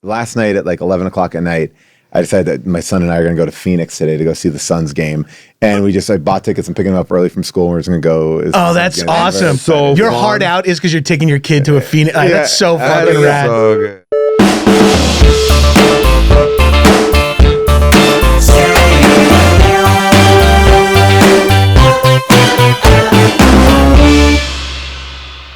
Last night at like 11 o'clock at night, I decided that my son and I are going to go to Phoenix today to go see the Suns game. And we just bought tickets and picking them up early from school. And we're just going to go. Oh, that's awesome. So your fun. heart out is because you're taking your kid to a Phoenix. Like, that's so fucking rad. So good.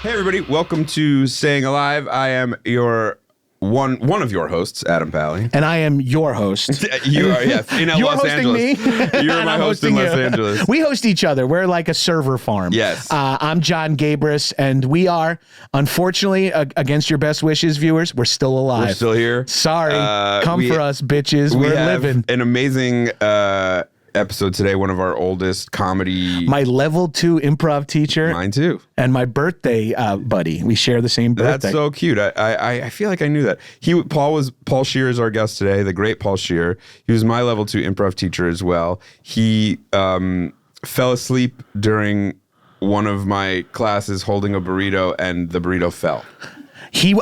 Hey everybody, welcome to Staying Alive. I am your one of your hosts, Adam Bally. And I am your host. You are, yes, in You're Los hosting Angeles. me. You're And my I'm host in hosting Los you. Angeles. We host each other. We're like a server farm. Yes. I'm Jon Gabrus, and we are, unfortunately, against your best wishes, viewers, we're still alive. We're still here. Sorry. Come for us, bitches. We We're have living. an amazing episode today. One of our oldest comedy. My level 2 improv teacher. Mine too. And my birthday buddy. We share the same birthday. That's so cute. I feel like I knew that. Paul Scheer is our guest today, the great Paul Scheer. He was my level 2 improv teacher as well. He fell asleep during one of my classes holding a burrito, and the burrito fell.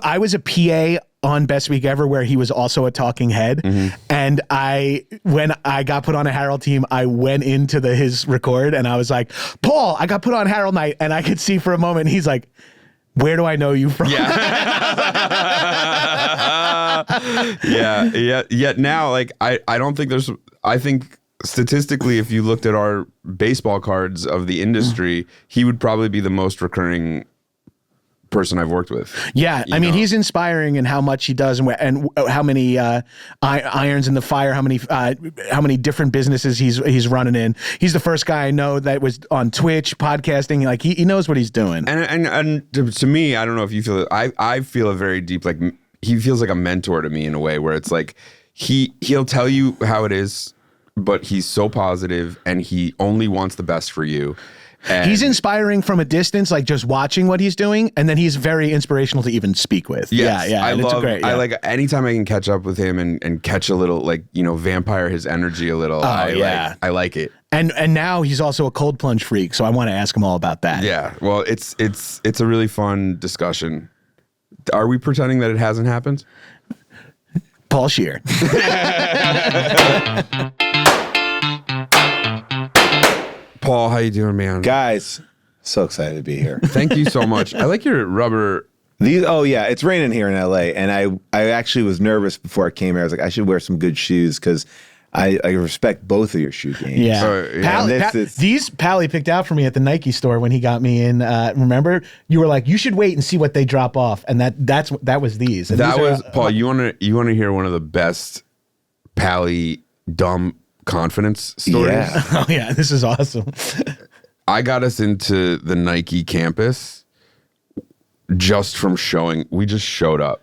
I was a PA on Best Week Ever where he was also a talking head. Mm-hmm. And when I got put on a Harold team, I went into his record and I was like, Paul, I got put on Harold night. And I could see for a moment, he's like, where do I know you from? Yeah. Yet now, like, I don't think I think statistically, if you looked at our baseball cards of the industry, he would probably be the most recurring person I've worked with. Yeah, I mean, he's inspiring in how much he does and how many irons in the fire, how many different businesses he's running in. He's the first guy I know that was on Twitch podcasting. Like he knows what he's doing. And to me, I don't know if you feel it. I feel a very deep, like, he feels like a mentor to me in a way where it's like he'll tell you how it is, but he's so positive and he only wants the best for you. And he's inspiring from a distance, like just watching what he's doing, and then he's very inspirational to even speak with. Yes, yeah. I like anytime I can catch up with him and catch a little, like, vampire his energy a little. I like it. And now he's also a cold plunge freak, so I want to ask him all about that. Yeah, well, it's a really fun discussion. Are we pretending that it hasn't happened? Paul Scheer. Paul, how you doing, man? Guys, so excited to be here. Thank you so much. I like your rubber. It's raining here in LA, and I actually was nervous before I came here. I was like, I should wear some good shoes because I respect both of your shoe games. Yeah. These Pally picked out for me at the Nike store when he got me in. Remember, you were like, you should wait and see what they drop off, and that was these. And Paul. You want to hear one of the best Pally dumb confidence stories? Yeah. Oh yeah, this is awesome. I got us into the Nike campus just from showing. We just showed up.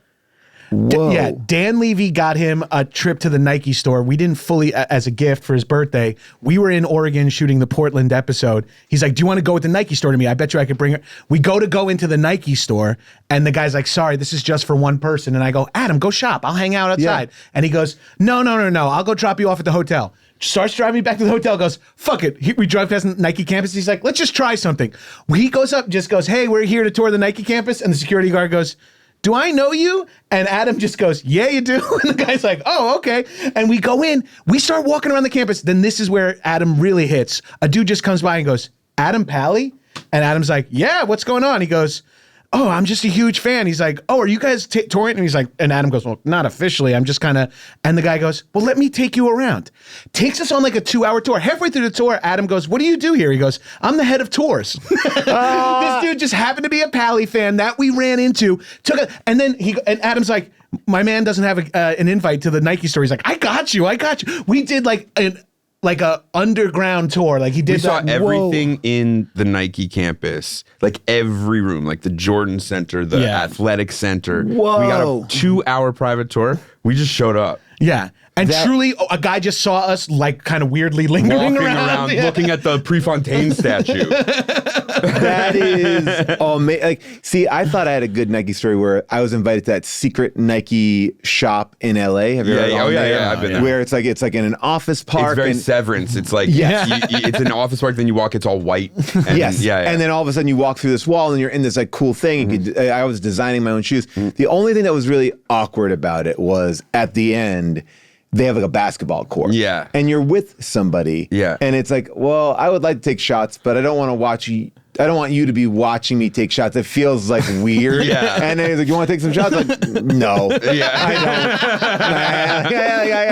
Yeah, Dan Levy got him a trip to the Nike store. We didn't fully, as a gift for his birthday. We were in Oregon shooting the Portland episode. He's like, do you want to go with the Nike store to me? I bet you I could bring her. We go into the Nike store, and the guy's like, sorry, this is just for one person. And I go, Adam, go shop. I'll hang out outside. Yeah. And he goes, no. I'll go drop you off at the hotel. Starts driving me back to the hotel, goes, fuck it. We drive past the Nike campus. He's like, let's just try something. He goes up, just goes, hey, we're here to tour the Nike campus. And the security guard goes, do I know you? And Adam just goes, yeah, you do. And the guy's like, oh, okay. And we go in, we start walking around the campus. Then this is where Adam really hits. A dude just comes by and goes, Adam Pally? And Adam's like, yeah, what's going on? He goes, oh, I'm just a huge fan. He's like, oh, are you guys touring? And he's like, and Adam goes, well, not officially. I'm just kind of, and the guy goes, well, let me take you around. Takes us on like a 2-hour tour. Halfway through the tour, Adam goes, what do you do here? He goes, I'm the head of tours. This dude just happened to be a Pally fan that we ran into. And Adam's like, my man doesn't have an invite to the Nike store. He's like, I got you. We did like a underground tour. Like he did. We saw everything in the Nike campus, like every room, like the Jordan Center, the athletic center. Whoa. We got a 2-hour private tour. We just showed up. Yeah. And truly, a guy just saw us like kind of weirdly lingering Walking around yeah. looking at the Prefontaine statue. That is amazing. Like, see, I thought I had a good Nike story where I was invited to that secret Nike shop in LA. Have you ever gone there? I've been there. Where it's like in an office park. It's very Severance. It's like it's an office park. Then you walk. It's all white. And, yes. And then all of a sudden you walk through this wall and you're in this like cool thing. Mm-hmm. I was designing my own shoes. Mm-hmm. The only thing that was really awkward about it was at the end. They have like a basketball court. Yeah. And you're with somebody. Yeah. And it's like, well, I would like to take shots, but I don't want to watch you. I don't want you to be watching me take shots. It feels like weird. Yeah. And then he's like, you want to take some shots? I'm like, no. I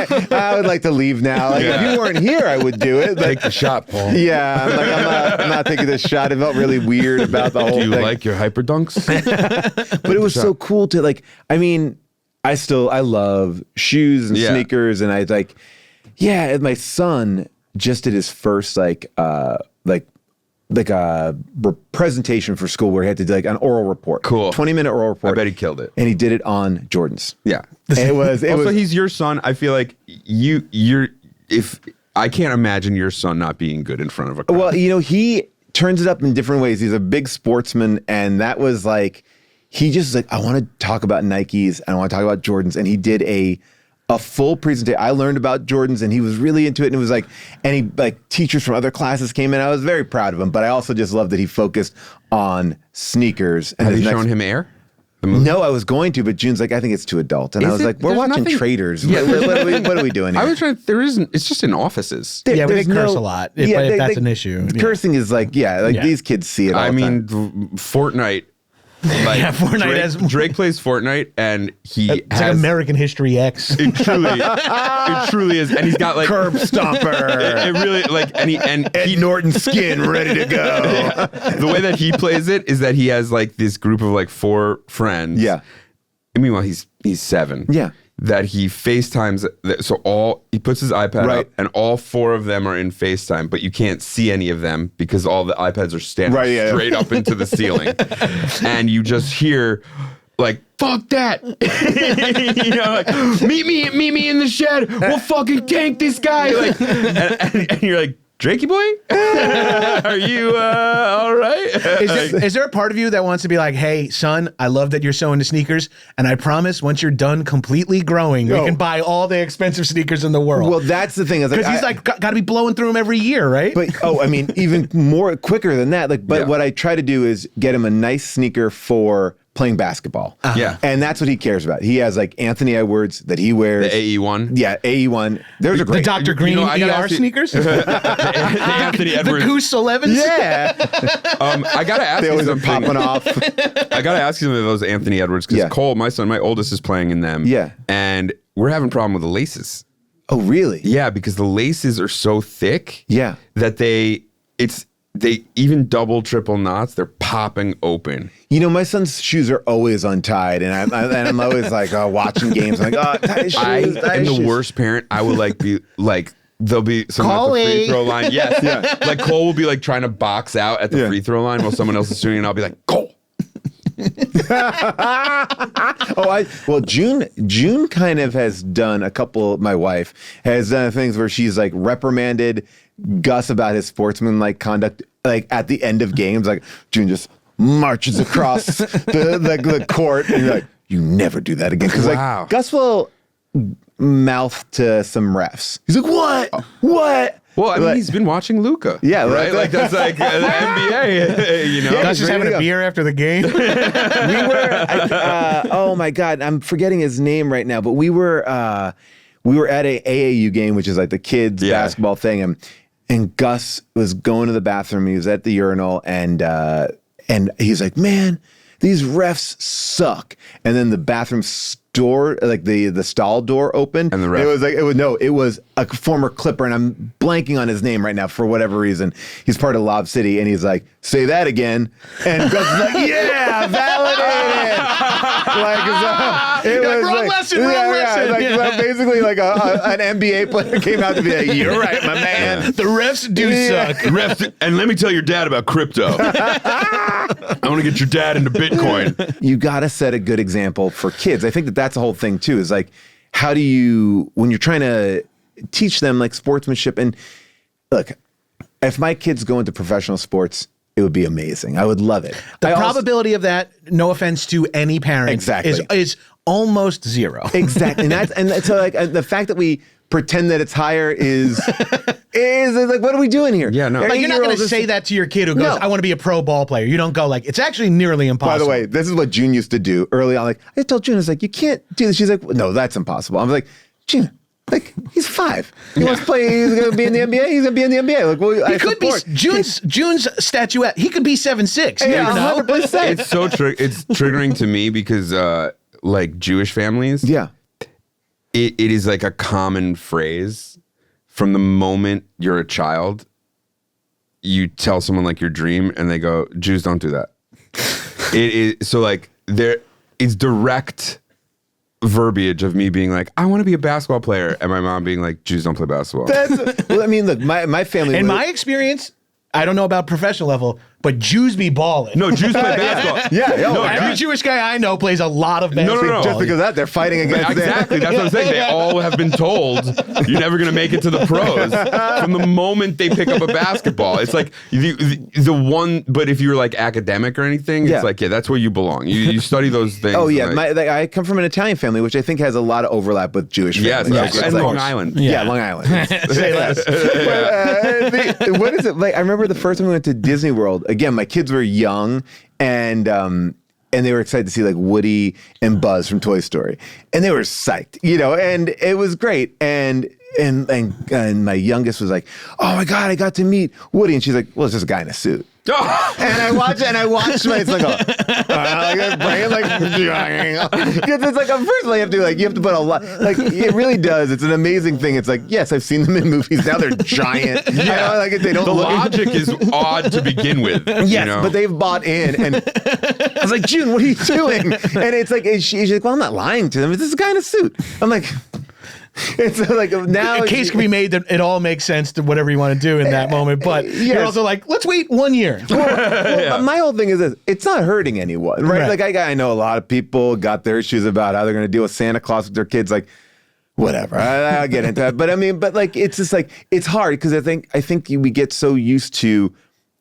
don't. I would like to leave now. Like, if you weren't here, I would do it. But, take the shot, Paul. Yeah. I'm like, I'm not taking this shot. It felt really weird about the whole thing. Do you like your hyper dunks? But it was so cool to like, I mean, I love shoes and sneakers, and I like, my son just did his first presentation for school where he had to do like an oral report. Cool. 20-minute oral report. I bet he killed it. And he did it on Jordans. Yeah. It was he's your son. I feel like if I can't imagine your son not being good in front of a crowd. Well, he turns it up in different ways. He's a big sportsman, and that was like, he just like, I want to talk about Nikes and I want to talk about Jordans. And he did a full presentation. I learned about Jordans and he was really into it. And it was like, teachers from other classes came in. I was very proud of him, but I also just loved that he focused on sneakers. And have you shown him Air? No, I was going to, but June's like, I think it's too adult. And I was like, we're watching Traders. Yeah. What are we doing here? I was trying, it's just in offices. We did curse a lot, if that's an issue. Cursing is like, these kids see it all the time. Fortnite. Like, Fortnite Drake plays Fortnite, and it's like American History X. It truly is, and he's got like curb stomper. It really like, and Ed Norton skin ready to go. Yeah. The way that he plays it is that he has like this group of like 4 friends. Yeah. And meanwhile, he's 7. Yeah. That he FaceTimes, he puts his iPad up, and all 4 of them are in FaceTime, but you can't see any of them because all the iPads are standing straight up into the ceiling, and you just hear like, "Fuck that!" Like, meet me in the shed. We'll fucking tank this guy. Like, and you're like, Drakey boy, are you all right? Is there a part of you that wants to be like, hey, son, I love that you're so into sneakers, and I promise once you're done completely growing, we can buy all the expensive sneakers in the world? Well, that's the thing. Because he's like, got to be blowing through them every year, right? But, even more quicker than that. But what I try to do is get him a nice sneaker for playing basketball. Yeah. And that's what he cares about. He has like Anthony Edwards that he wears. The AE1? Yeah, AE1. There's a great. The Dr. Green ER sneakers? the Anthony Edwards. The Goose 11s? Yeah. I got to ask they you always something. Popping off. I got to ask you something about those Anthony Edwards, because Cole, my son, my oldest, is playing in them. Yeah. And we're having a problem with the laces. Oh, really? Yeah, because the laces are so thick. Yeah. That they even double, triple knots, they're popping open. My son's shoes are always untied, and I'm always like watching games. I'm like, tie his shoes. I am the worst parent. I will be like, there'll be someone at the free throw line. Yes, yeah. Like Cole will be like trying to box out at the free throw line while someone else is shooting, and I'll be like, Cole. June kind of has done a couple. My wife has done things where she's like reprimanded Gus about his sportsmanlike conduct, like at the end of games. Like June just marches across the court, and you're like, you never do that again. Because like Gus will mouth to some refs. He's like, what? Well, I mean, he's been watching Luka. Yeah, right. Like that's like the NBA. Gus just having a beer after the game. Oh my God, I'm forgetting his name right now. But we were at a AAU game, which is like the kids basketball thing, and Gus was going to the bathroom. He was at the urinal, and he's like, man, these refs suck. And then the bathroom door, like the stall door opened, and the ref. It was a former Clipper, and I'm blanking on his name right now for whatever reason. He's part of Lob City, and he's like, say that again, and Gus is like, yeah, validated. Wrong lesson. Like, basically, like an NBA player came out to be like, you're right, my man. The refs do suck. Refs, and let me tell your dad about crypto. I want to get your dad into Bitcoin. You got to set a good example for kids. I think that's the whole thing too, is like, how do you, when you're trying to teach them like sportsmanship, and look, if my kids go into professional sports, it would be amazing. I would love it. The probability of that, no offense to any parent, Exactly. is almost zero. Exactly. And so like the fact that we pretend that it's higher is like, what are we doing here? Yeah, no. Like, you're not going to say that to your kid who goes, No. I want to be a pro ball player. You don't go like, it's actually nearly impossible. By the way, this is what June used to do early on. Like, I told June, I was like, you can't do this. She's like, no, that's impossible. I was like, June, like, he's 5. He wants to play. He's going to be in the NBA. He's going to be in the NBA. Like, well, he could be June's statuette. He could be 7'6". You Yeah, never know. 100%. It's so it's triggering to me because like Jewish families, Yeah. it is like a common phrase from the moment you're a child. You tell someone like your dream, and they go, "Jews don't do that." It is so like it's direct verbiage of me being like, I want to be a basketball player, and my mom being like, Jews don't play basketball. Well, I mean, look, my family. In my experience, I don't know about professional level, but Jews be balling. No, Jews play basketball. Yeah, No, Every Jewish guy I know plays a lot of basketball. no. just because of that, they're fighting against it. Exactly. That's what I'm saying. They all have been told you're never going to make it to the pros from the moment they pick up a basketball. It's like the one, but if you're like academic or anything, Yeah. it's like, yeah, that's where you belong. You study those things. Oh yeah, and, like, I come from an Italian family, which I think has a lot of overlap with Jewish yes, families. yes, It's and like- Long Island. Yeah, Long Island. Say less. What is it like? I remember the first time we went to Disney World. Again, my kids were young, and they were excited to see like Woody and Buzz from Toy Story, and they were psyched, and it was great. And my youngest was like, "Oh my God, I got to meet Woody," and she's like, "Well, it's just a guy in a suit." And I watched my son go, like, brain like, because it's like, first of all, you have to put a lot, like, it really does. It's an amazing thing. It's like, yes, I've seen them in movies. Now they're giant. Yeah. Like they don't The look. logic is odd to begin with. Yes, but they've bought in, and I was like, June, what are you doing? And it's like, she's like, well, I'm not lying to them. This is a guy in a suit. I'm like, it's like now A case can be made that it all makes sense to whatever you want to do in that moment, but you're Yes. also like, let's wait 1 year. Well, my whole thing is this: it's not hurting anyone, right? Right. Like I know a lot of people got their issues about how they're going to deal with Santa Claus with their kids. Like, whatever, I'll get into that. But I mean, like, it's just like it's hard because I think we get so used to,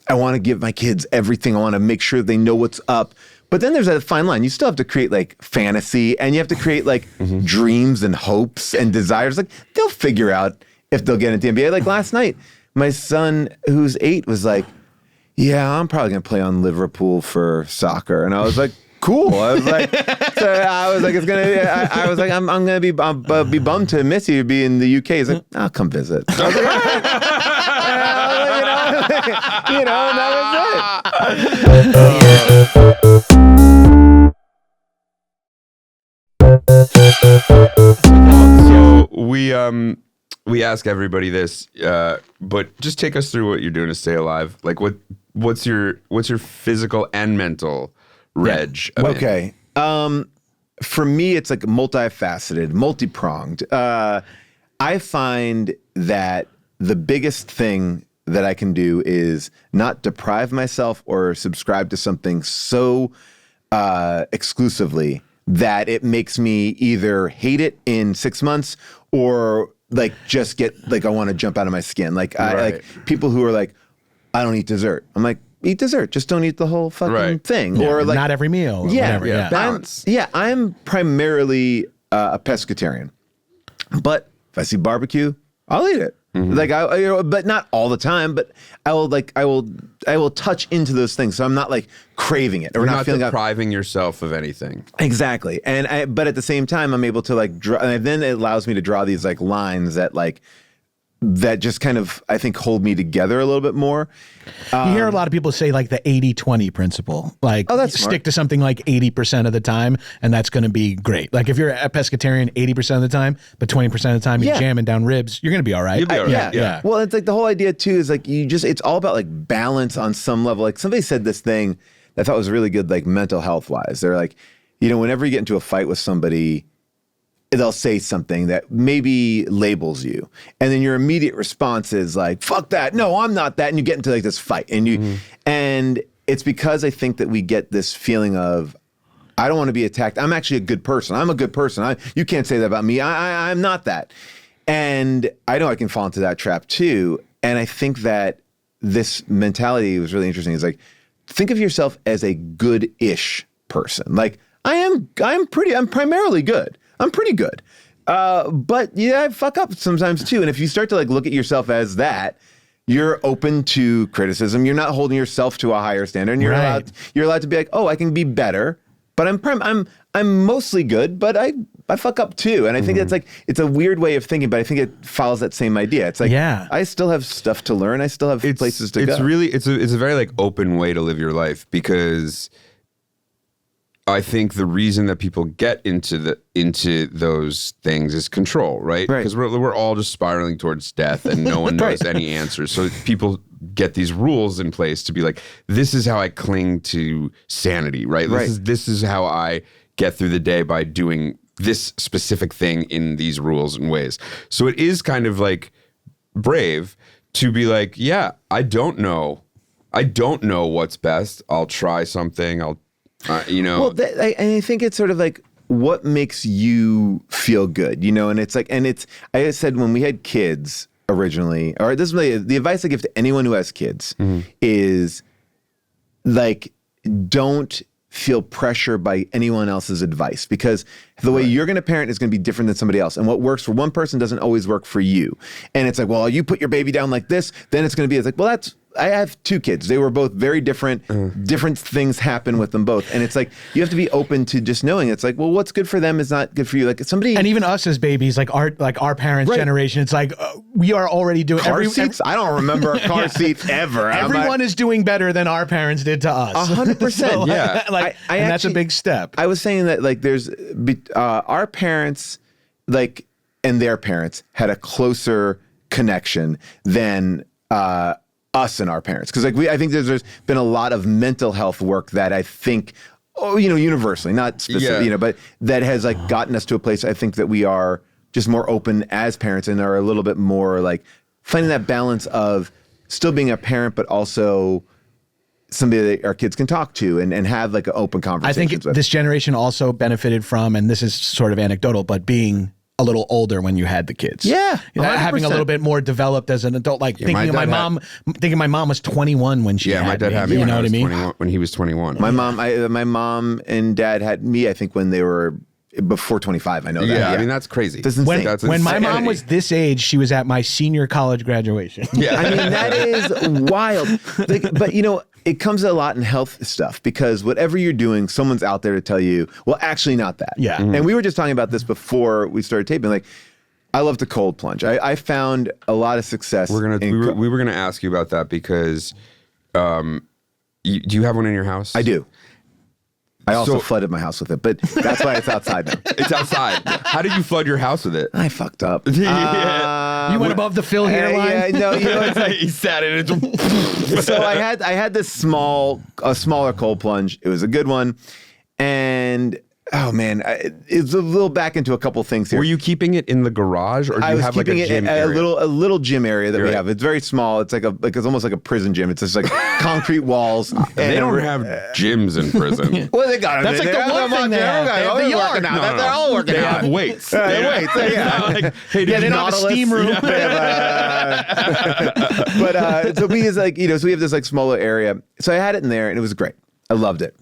I want to give my kids everything. I want to make sure they know what's up. But then there's a fine line. You still have to create like fantasy, and you have to create like dreams and hopes and desires. Like, they'll figure out if they'll get into the NBA. Like last night, my son, who's 8, was like, "Yeah, I'm probably gonna play on Liverpool for soccer," and I was like, "Cool." I was like, it's gonna. I was like, I'm gonna be bummed to miss you. Be in the UK. He's like, "I'll come visit." I was like, "All right." And that was it. So we ask everybody this, but just take us through what you're doing to stay alive. Like what's your physical and mental reg? of it? Okay. For me, it's like multifaceted, multi-pronged. I find that the biggest thing that I can do is not deprive myself or subscribe to something so exclusively that it makes me either hate it in 6 months or like just get like I want to jump out of my skin. Like I Right. like people who are like, I don't eat dessert. I'm like, eat dessert, just don't eat the whole fucking Right. thing. Yeah, or like not every meal. Or whatever. yeah. Yeah. Balance. I'm primarily a pescatarian, but if I see barbecue, I'll eat it. Like but not all the time. But I will touch into those things, so I'm not like craving it or You're not not feeling depriving yourself of anything. exactly. But at the same time, I'm able to like draw, and then it allows me to draw these like lines that just kind of, I think, hold me together a little bit more. You hear a lot of people say like the 80-20 principle. Like, Oh, that's stick smart. to something like 80% of the time, and that's going to be great. Like if you're a pescatarian 80% of the time, but 20% of the time you're Yeah. jamming down ribs, you're going to be all right. You'll be all right. Yeah. Well, it's like the whole idea too is like it's all about like balance on some level. Like somebody said this thing that I thought was really good, like mental health wise. They're like, whenever you get into a fight with somebody, they'll say something that maybe labels you. And then your immediate response is like, fuck that. No, I'm not that. And you get into like this fight. And and it's because I think that we get this feeling of, I don't want to be attacked. I'm actually a good person. I'm a good person. You can't say that about me. I'm not that. And I know I can fall into that trap too. And I think that this mentality was really interesting. It's like, think of yourself as a good-ish person. Like, I'm primarily good. I'm pretty good. But yeah, I fuck up sometimes too. And if you start to like look at yourself as that, you're open to criticism. You're not holding yourself to a higher standard. And you're allowed to be like, oh, I can be better. But I'm mostly good, but I fuck up too. And I think that's like, it's a weird way of thinking, but I think it follows that same idea. It's like, I still have stuff to learn. I still have places to go. It's a very like open way to live your life, because I think the reason that people get into those things is control, right? Because we're all just spiraling towards death, and no one knows any answers. So people get these rules in place to be like, this is how I cling to sanity, right? This is how I get through the day, by doing this specific thing in these rules and ways. So it is kind of like brave to be like, yeah, I don't know what's best. I'll try something. Well, I think it's sort of like, what makes you feel good, and it's like, I said when we had kids originally, or this is really the advice I give to anyone who has kids is like, don't feel pressure by anyone else's advice, because the way you're going to parent is going to be different than somebody else. And what works for one person doesn't always work for you. And it's like, well, you put your baby down like this, then it's going to be, it's like, well, I have two kids. They were both very different. Different things happen with them both. And it's like, you have to be open to just knowing. It's like, well, what's good for them is not good for you. Like somebody. And even us as babies, like our parents' generation, it's like, we are already doing car seats. I don't remember a car seat ever. Everyone is doing better than our parents did to us. 100%. So, yeah. And that's a big step. I was saying that like there's our parents, like, and their parents had a closer connection than us and our parents, because like I think there's been a lot of mental health work that I think, universally, not specific, but that has like gotten us to a place I think that we are just more open as parents and are a little bit more like finding that balance of still being a parent, but also somebody that our kids can talk to and have like an open conversation. I think this generation also benefited from, and this is sort of anecdotal, but being a little older when you had the kids. Yeah. Having a little bit more developed as an adult, like thinking my mom was 21 when she had my dad me. had me You when know I what I was mean? 21, when he was 21. My mom and dad had me, I think, when they were before 25. I know that. Yeah, I mean, that's crazy. When my mom was this age, she was at my senior college graduation. Yeah. I mean, that is wild. But it comes a lot in health stuff, because whatever you're doing, someone's out there to tell you, well, actually not that. Yeah. And we were just talking about this before we started taping. Like, I love to cold plunge. I found a lot of success. We were gonna ask you about that, because do you have one in your house? I do. I also flooded my house with it, but that's why it's outside now. It's outside. How did you flood your house with it? I fucked up. You went above the fill here line? Yeah, no, it's like, he sat in it. So I had this smaller cold plunge. It was a good one. And oh man, it's a little back into a couple things here. Were you keeping it in the garage, or do you have like a gym area? A little gym area that we have. It's very small. It's like it's almost like a prison gym. It's just like concrete walls. They don't have gyms in prison. Well, they got it. That's like the one thing they have. They have the yard. They're all working They out. have weights. They have weights. Yeah. Like, hey, They don't have a steam room. But so we is like, so we have this like smaller area. So I had it in there, and it was great. I loved it.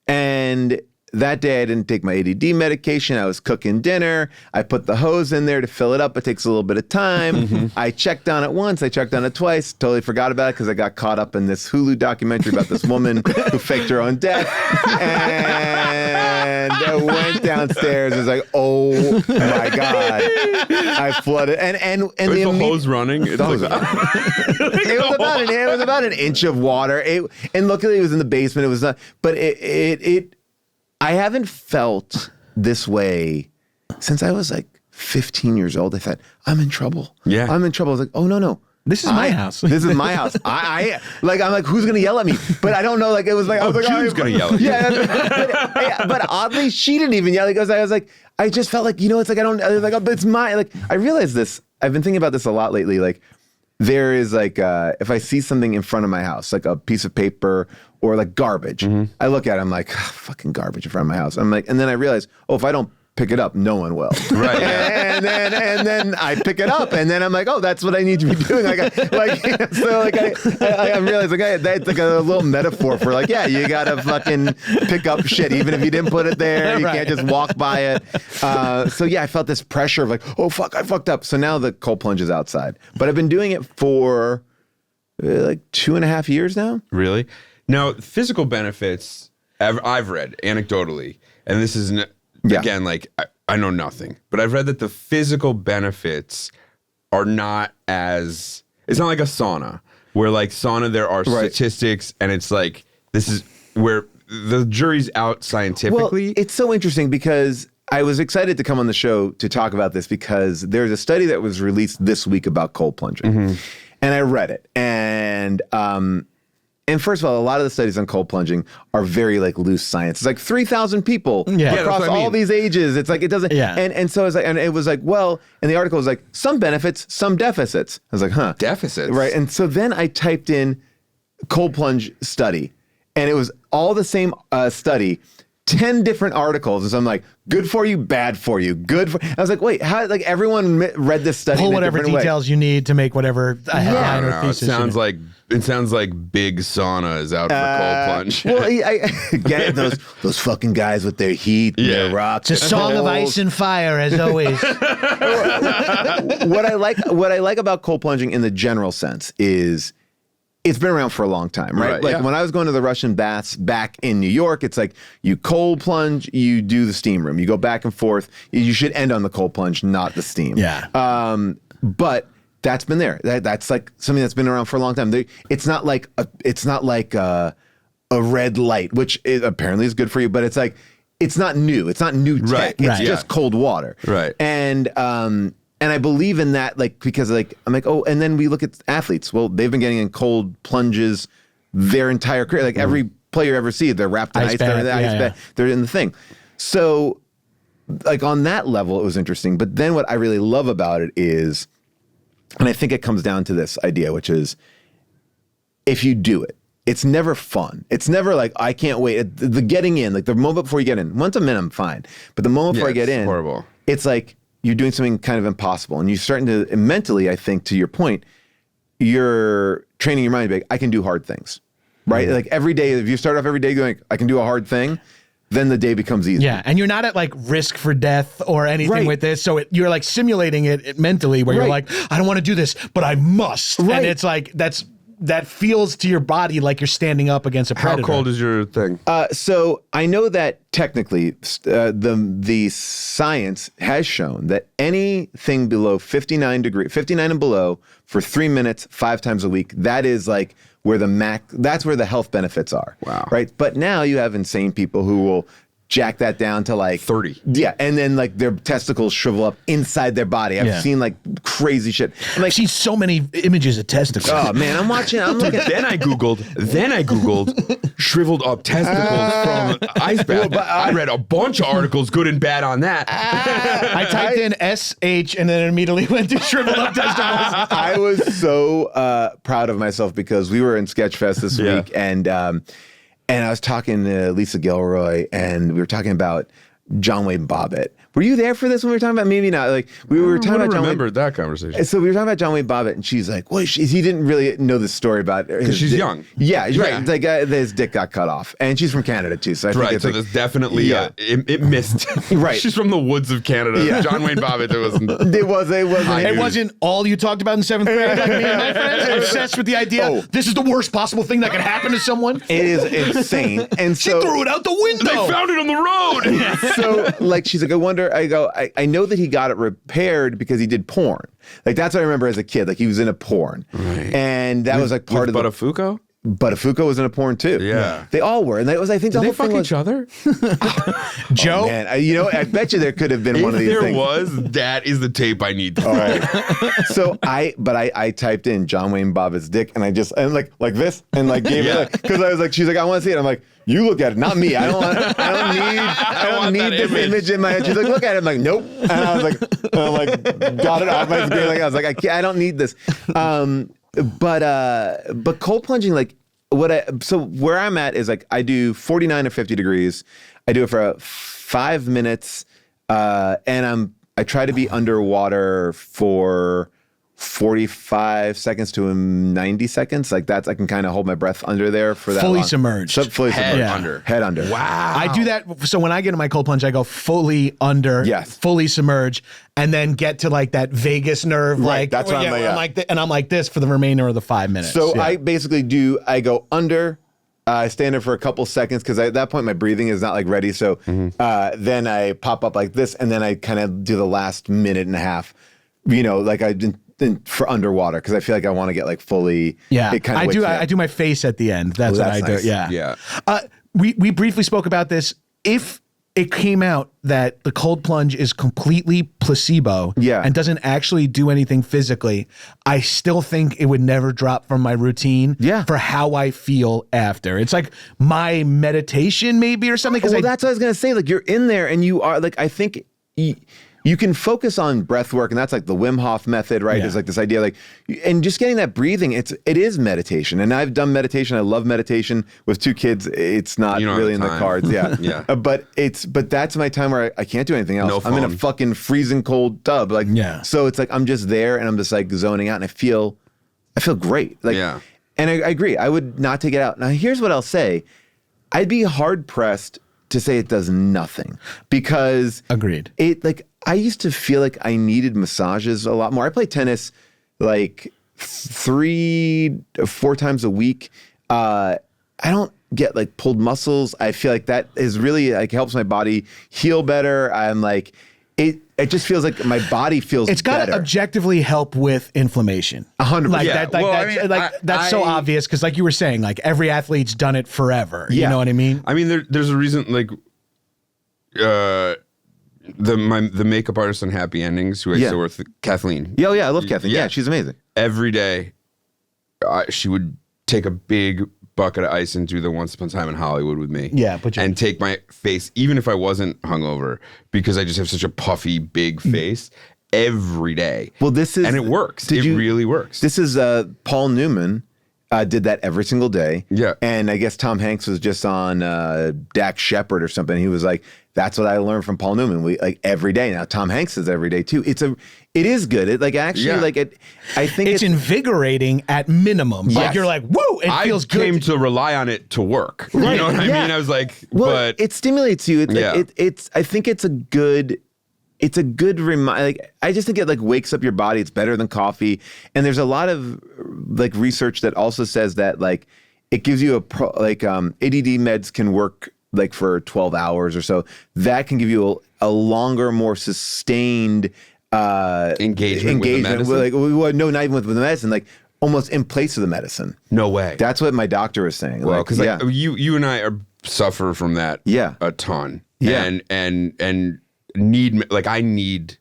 And that day I didn't take my ADD medication. I was cooking dinner. I put the hose in there to fill it up. It takes a little bit of time. I checked on it once. I checked on it twice. Totally forgot about it because I got caught up in this Hulu documentary about this woman who faked her own death. And I went downstairs. It was like, oh my God. I flooded. And was the hose running? It was about an inch of water. And luckily it was in the basement. It was not, but I haven't felt this way since I was like 15 years old. I thought, I'm in trouble. Yeah. I'm in trouble. I was like, oh, no. This is my house. This is my house. I'm like, who's going to yell at me? But I don't know. Like, it was like, I was like, June's going to yell at you. Yeah. But oddly, she didn't even yell. Because I was like, I just felt like, it's like, I was like, oh, but it's my, like, I realized this. I've been thinking about this a lot lately. Like, there is like, if I see something in front of my house, like a piece of paper or like garbage. I look at it, I'm like, fucking garbage in front of my house. I'm like, and then I realize, if I don't pick it up, no one will. Right. and then I pick it up, and then I'm like, that's what I need to be doing. I realize that's like a little metaphor for like, you gotta fucking pick up shit, even if you didn't put it there. You can't just walk by it. I felt this pressure of like, oh fuck, I fucked up. So now the cold plunge is outside, but I've been doing it for like 2.5 years now. Really? Now, physical benefits I've read anecdotally, and this is again, like I know nothing, but I've read that the physical benefits are not as, it's not like a sauna where like sauna, there are statistics and it's like, this is where the jury's out scientifically. Well, it's so interesting because I was excited to come on the show to talk about this because there's a study that was released this week about cold plunging. And I read it. And first of all, a lot of the studies on cold plunging are very like loose science. It's like 3,000 people across all these ages. It's like, it doesn't. And so I was like, and it was like, well, and the article was like, some benefits, some deficits. I was like, huh. Deficits? Right. And so then I typed in cold plunge study, and it was all the same study, 10 different articles. And so I'm like, good for you, bad for you, good for. I was like, wait, how? Like everyone read this study. Pull whatever details you need to make whatever headline or thesis. It sounds like Big Sauna is out for cold plunge. Well, I get those fucking guys with their heat, and their rocks. It's a song of ice and fire, as always. What I like about cold plunging in the general sense is it's been around for a long time, right? When I was going to the Russian baths back in New York, it's like you cold plunge, you do the steam room, you go back and forth. You should end on the cold plunge, not the steam. But that's been there. That's like something that's been around for a long time. It's not like a red light, which apparently is good for you, but it's like it's not new. It's not new tech. It's just cold water. Right. And I believe in that, like, because like I'm like, and then we look at athletes. Well, they've been getting in cold plunges their entire career. Like every player you ever see, they're wrapped in ice. They're in the ice bag. They're in the thing. So, like on that level, it was interesting. But then what I really love about it is, and I think it comes down to this idea, which is, if you do it, it's never fun. It's never like, I can't wait. The getting in, like the moment before you get in. Once I'm in, I'm fine. But the moment before I get in, horrible. It's like you're doing something kind of impossible. And you're starting to, mentally, I think, to your point, you're training your mind to be like, I can do hard things, right? Like every day, if you start off every day going, I can do a hard thing, then the day becomes easy. Yeah, and you're not at like risk for death or anything with this. So you're like simulating it mentally where you're like, I don't want to do this, but I must. And it's like, that feels to your body like you're standing up against a predator. How cold is your thing? So I know that technically the science has shown that anything below 59 and below for 3 minutes, 5 times a week, that is like where that's where the health benefits are. Wow. Right. But now you have insane people who will jack that down to like 30. Yeah. And then like their testicles shrivel up inside their body. I've seen like crazy shit. I'm like, I've seen so many images of testicles. Oh man, I'm looking. Then I Googled shriveled up testicles from ice bath. I read a bunch of articles, good and bad, on that. I typed in SH and then immediately went to shriveled up testicles. I was so proud of myself because we were in Sketchfest this week and I was talking to Lisa Gilroy, and we were talking about John Wayne Bobbitt. Were you there for this when we were talking about? Maybe not. Like we were talking about John Wayne. That conversation. So we were talking about John Wayne Bobbitt, and she's like, "Well, he didn't really know the story about because she's young." Yeah, right. Like his dick got cut off, and she's from Canada too. So I think it's so like, there's definitely it missed. Right, she's from the woods of Canada. Yeah. John Wayne Bobbitt. It wasn't all you talked about in 7th grade, like me and my friends. Obsessed with the idea. This is the worst possible thing that could happen to someone. It is insane, and she threw it out the window. They found it on the road. So like she's like, I wonder. I know that he got it repaired because he did porn. Like that's what I remember as a kid. Like he was in a porn, and that was like part of Buttafuoco? Buttafuoco was in a porn too. Yeah, they all were, and that was. I think did the whole they fuck thing was, each other? Joe, man, I bet you there could have been one of these things. If there was, that is the tape I need. All right. So I typed in John Wayne Bobbitt's dick, and I just like this, and like gave it because I was like, she's like, I want to see it. I'm like, you look at it, not me. I don't need this image in my head. She's like, look at it. I'm like, nope. And I was like, got it off my screen. Like I was like, I don't need this. But cold plunging, like so where I'm at is like I do 49 or 50 degrees. I do it for 5 minutes, and I try to be underwater for 45 seconds to 90 seconds. Like that's, I can kind of hold my breath under there for that fully long. submerged. Fully Head submerged. under. Head under. Wow. I do that. So when I get in my cold plunge, I go fully under, Yes. fully submerge, and then get to like that vagus nerve. Right, Like that's what I'm like, I'm like and I'm like this for the remainder of the 5 minutes. So Yeah. I basically I go under, I stand there for a couple seconds because at that point my breathing is not like ready. So then I pop up like this, and then I kind of do the last minute and a half, like I did for underwater because I feel like I want to get like fully. Yeah, it kind of I do my face at the end. That's what that's I do. nice. Yeah. Yeah. We briefly spoke about this. If it came out that the cold plunge is completely placebo and doesn't actually do anything physically, I still think it would never drop from my routine for how I feel after. It's like my meditation maybe or something. Well, that's what I was going to say. Like you're in there and you are like, I think you can focus on breath work, and that's like the Wim Hof method, right? Yeah. There's like this idea, like, and just getting that breathing, it is meditation. And I've done meditation. I love meditation. With 2 kids, it's not really in the cards. Yeah. Yeah. But that's my time where I can't do anything else. No I'm in a phone. fucking freezing cold tub. Like, so it's like, I'm just there and I'm just like zoning out, and I feel great. Like, and I agree. I would not take it out. Now, here's what I'll say. I'd be hard pressed to say it does nothing, because agreed. I used to feel like I needed massages a lot more. I play tennis like 3 or 4 times a week. I don't get like pulled muscles. I feel like that is really like helps my body heal better. I'm like, it just feels like my body feels It's got better. to objectively help with inflammation. 100%. Like Yeah. that, like Well, that's, I mean, like that's so obvious because, like you were saying, like every athlete's done it forever. You know what I mean? I mean, there's a reason, like, the makeup artist on Happy Endings, who I still work with, Kathleen. Yeah, I love Kathleen. Yeah, she's amazing. Every day, she would take a big bucket of ice and do the Once Upon a Time in Hollywood with me. Yeah, and take my face, even if I wasn't hungover, because I just have such a puffy, big face, every day. Well, and it works. It really works. This is Paul Newman. Did that every single day. Yeah. And I guess Tom Hanks was just on Dax Shepard or something. He was like, that's what I learned from Paul Newman. We like every day. Now Tom Hanks does every day too. It is good. It like actually like it. I think it's invigating at minimum. Yes. Like you're like, whoa, it feels good. I came to rely on it to work. You know what I mean? I was like, but it stimulates you. I think it's a good. It's a good reminder. Like, I just think it like wakes up your body. It's better than coffee. And there's a lot of like research that also says that like it gives you ADD meds can work like for 12 hours or so. That can give you a longer, more sustained engagement with the medicine. Not even with the medicine. Like almost in place of the medicine. No way. That's what my doctor was saying. Well, because you and I suffer from that. A ton. Yeah. And I need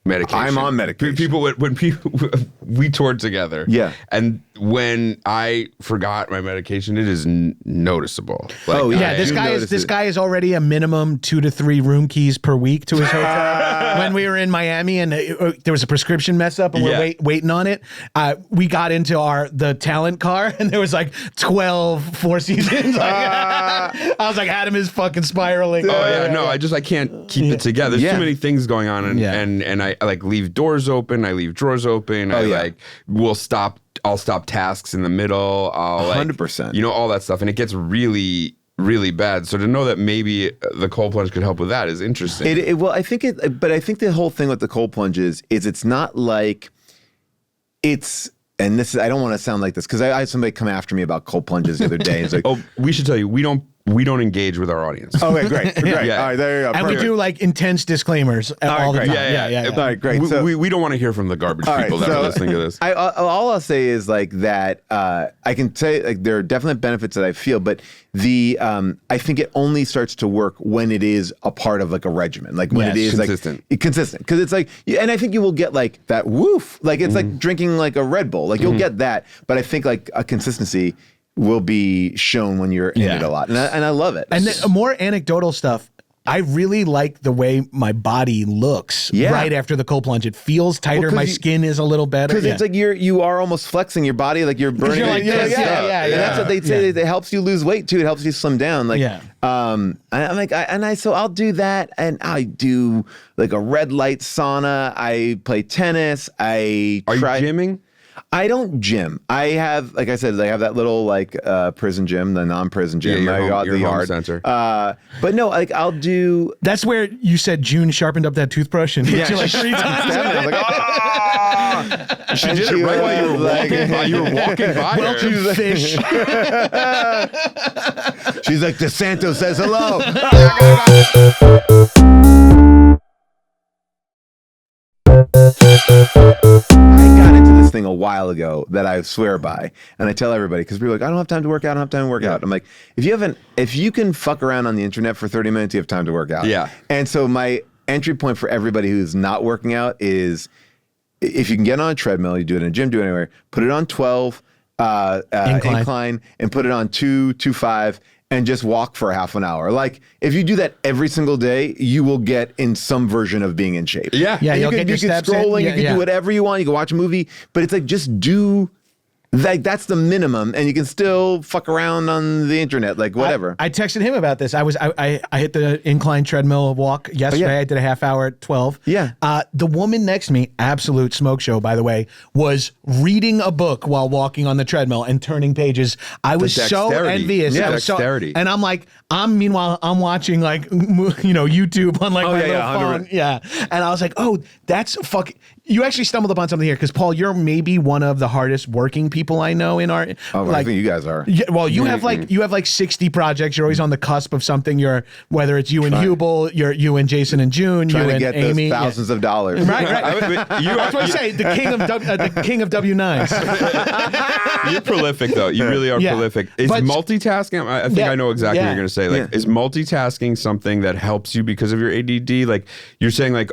medication. I'm on medication. When we toured together. Yeah. And when I forgot my medication, it is noticeable. Like, this guy is already a minimum 2 to 3 room keys per week to his hotel. When we were in Miami and there was a prescription mess up and we're waiting on it, we got into the talent car and there was like 12 Four Seasons. I was like, Adam is fucking spiraling. Oh yeah, no, I can't keep it together. There's too many things going on, and I like leave doors open, I leave drawers open. I'll stop tasks in the middle. I'll 100%. All that stuff, and it gets really, really bad. So to know that maybe the cold plunge could help with that is interesting. I think the whole thing with the cold plunge is it's not like it's. And this is, I don't want to sound like this because I had somebody come after me about cold plunges the other day. It's like, we should tell you, we don't engage with our audience. Oh, okay, great. Yeah. All right, there you go. And we do like intense disclaimers all the time. Yeah. All right, great. We don't want to hear from the garbage people that are listening to this. All I'll say is like that. I can say like there are definite benefits that I feel, but I think it only starts to work when it is a part of like a regimen, like when it is consistent. Consistent, because it's like, and I think you will get like that woof, like it's like drinking like a Red Bull, like you'll get that, but I think like a consistency will be shown when you're in it a lot, and I love it. And then more anecdotal stuff. I really like the way my body looks right after the cold plunge. It feels tighter. My skin is a little better. Because it's like you are almost flexing your body, like you're burning. You're like this. Yeah. And that's what they say. It helps you lose weight too. It helps you slim down. Like, I'm like, so I'll do that, and I do like a red light sauna. I play tennis. Are you gymming? I don't gym. I have, like I said, I have that little like prison gym, the non-prison gym. Yeah, I got the yard center. But no, like I'll do. That's where you said June sharpened up that toothbrush and hit you like 3 times. I was like, ah! She did it right while you were walking by. You were walking by her. Welcome, fish. She's like, DeSanto says hello. I got into this thing a while ago that I swear by, and I tell everybody because people are like, I don't have time to work out. I don't have time to work out. I'm like, if you can fuck around on the internet for 30 minutes, you have time to work out. Yeah. And so my entry point for everybody who's not working out is, if you can get on a treadmill, you do it in a gym, do it anywhere. Put it on 12 incline, and put it on 2.5. And just walk for half an hour. Like, if you do that every single day, you will get in some version of being in shape. Yeah, you can scrolling, you can do whatever you want. You can watch a movie, but it's like, just do. Like, that's the minimum, and you can still fuck around on the internet, like whatever. I texted him about this. I hit the incline treadmill walk yesterday. I did a half hour at 12. Yeah. The woman next to me, absolute smoke show, by the way, was reading a book while walking on the treadmill and turning pages. I was so envious. Yeah, dexterity. And I'm like, meanwhile, I'm watching like, YouTube on like my little phone. Yeah. And I was like, oh, that's fucking. You actually stumbled upon something here because, Paul, you're maybe one of the hardest working people I know in our. I think you guys are. Yeah, well, you have like 60 projects. You're always on the cusp of something. Whether it's you and Hubel, you and Jason and June, trying you to and get Amy, those thousands of dollars. Right. That's what I say. The king of W9s. You're prolific, though. You really are prolific. Is multitasking? I think I know exactly what you're going to say. Like, is multitasking something that helps you because of your ADD? Like, you're saying, like,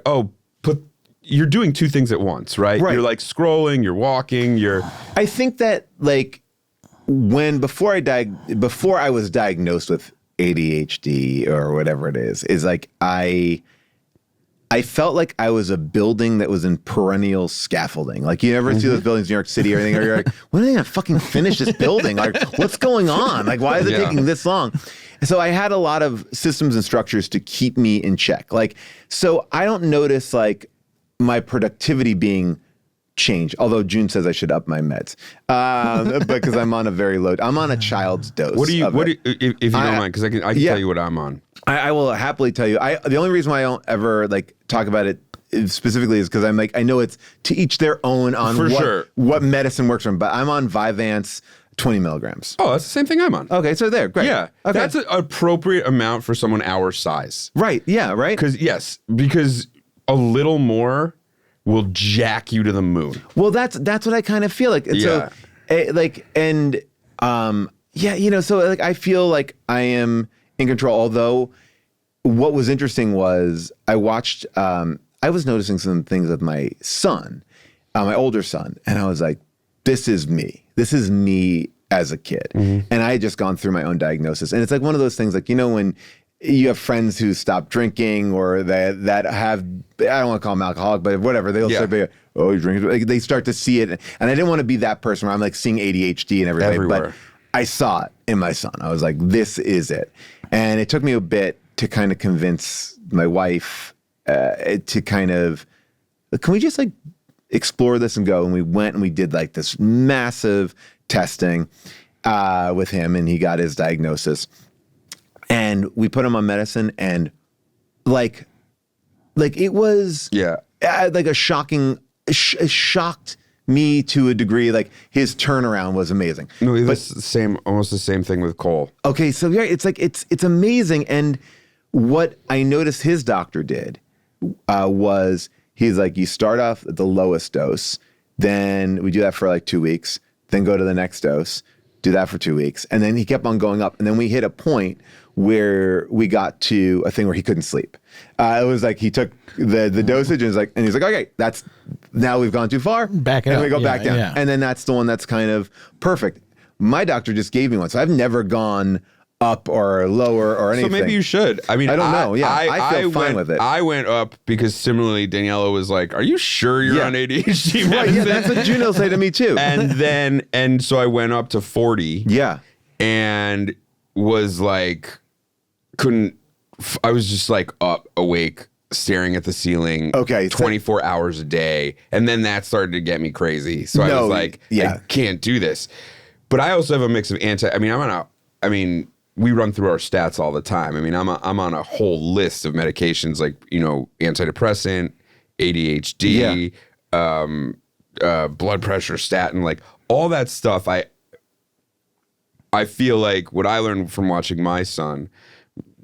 you're doing 2 things at once, right? You're like scrolling, you're walking, I think that like before I was diagnosed with ADHD or whatever it is like I felt like I was a building that was in perennial scaffolding. Like, you ever see those buildings in New York City or anything? Or you're like, when are they gonna fucking finish this building? Like, what's going on? Like, why is it taking this long? So I had a lot of systems and structures to keep me in check. Like, so I don't notice like my productivity being changed, although June says I should up my meds because I'm on a very low. I'm on a child's dose. What do you if you don't mind? Because I can tell you what I'm on. I will happily tell you. The only reason why I don't ever like talk about it specifically is because I'm like, I know it's to each their own on what medicine works for them. But I'm on Vyvanse 20 milligrams. Oh, that's the same thing I'm on. Okay, so there, great. Yeah, okay. That's an appropriate amount for someone our size. Right. Yeah. Right. Because a little more will jack you to the moon. Well, that's what I kind of feel like. And so, so like I feel like I am in control. Although, what was interesting was I watched. I was noticing some things with my son, my older son, and I was like, "This is me. This is me as a kid." And I had just gone through my own diagnosis, and it's like one of those things, like when you have friends who stop drinking or that have, I don't want to call them alcoholic, but whatever, they'll say, oh, you're drinking. Like, they start to see it. And I didn't want to be that person where I'm like seeing ADHD and everything. Everywhere. But I saw it in my son. I was like, this is it. And it took me a bit to kind of convince my wife to kind of, can we just like explore this and go? And we went and we did like this massive testing with him, and he got his diagnosis. And we put him on medicine, and like it was like a shocking, it shocked me to a degree. Like, his turnaround was amazing. No, it's almost the same thing with Cole. Okay, so it's like it's amazing. And what I noticed his doctor did was he's like, you start off at the lowest dose, then we do that for like 2 weeks, then go to the next dose, do that for 2 weeks, and then he kept on going up, and then we hit a point where we got to a thing where he couldn't sleep. It was like he took the dosage and he's like, okay, that's, now we've gone too far. Back it and up. we go back down. And then that's the one that's kind of perfect. My doctor just gave me one. So I've never gone up or lower or anything. So maybe you should. I mean, I don't know. Yeah, I feel fine with it. I went up because similarly, Daniela was like, "Are you sure you're on ADHD medicine?" Right, yeah, that's what Juno said to me too. And so I went up to 40. Yeah. And was like, I was just like up, awake, staring at the ceiling. Okay, 24 hours a day. And then that started to get me crazy. So I was like, I can't do this. But I also have a mix of we run through our stats all the time. I mean, I'm on a whole list of medications like, antidepressant, ADHD, blood pressure, statin, like all that stuff. I feel like what I learned from watching my son,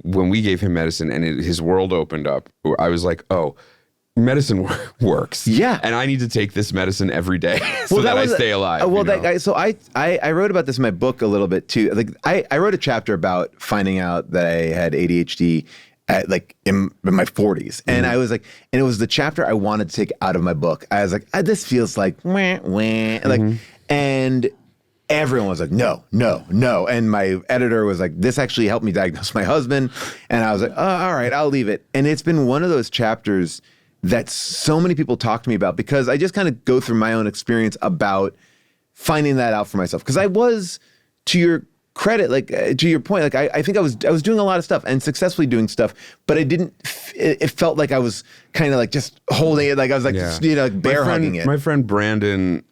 when we gave him medicine and his world opened up, I was like, oh, medicine works. Yeah. And I need to take this medicine every day so that I stay alive. Well, I wrote about this in my book a little bit too. Like I wrote a chapter about finding out that I had ADHD at in my 40s. And I was like, and it was the chapter I wanted to take out of my book. I was like, this feels like wah, wah. And everyone was like, no. And my editor was like, this actually helped me diagnose my husband. And I was like, oh, all right, I'll leave it. And it's been one of those chapters that so many people talk to me about because I just kind of go through my own experience about finding that out for myself. Because I was, to your credit, to your point, I think I was doing a lot of stuff and successfully doing stuff, but it felt like I was kind of just holding it, I was bear hugging it. My friend Brandon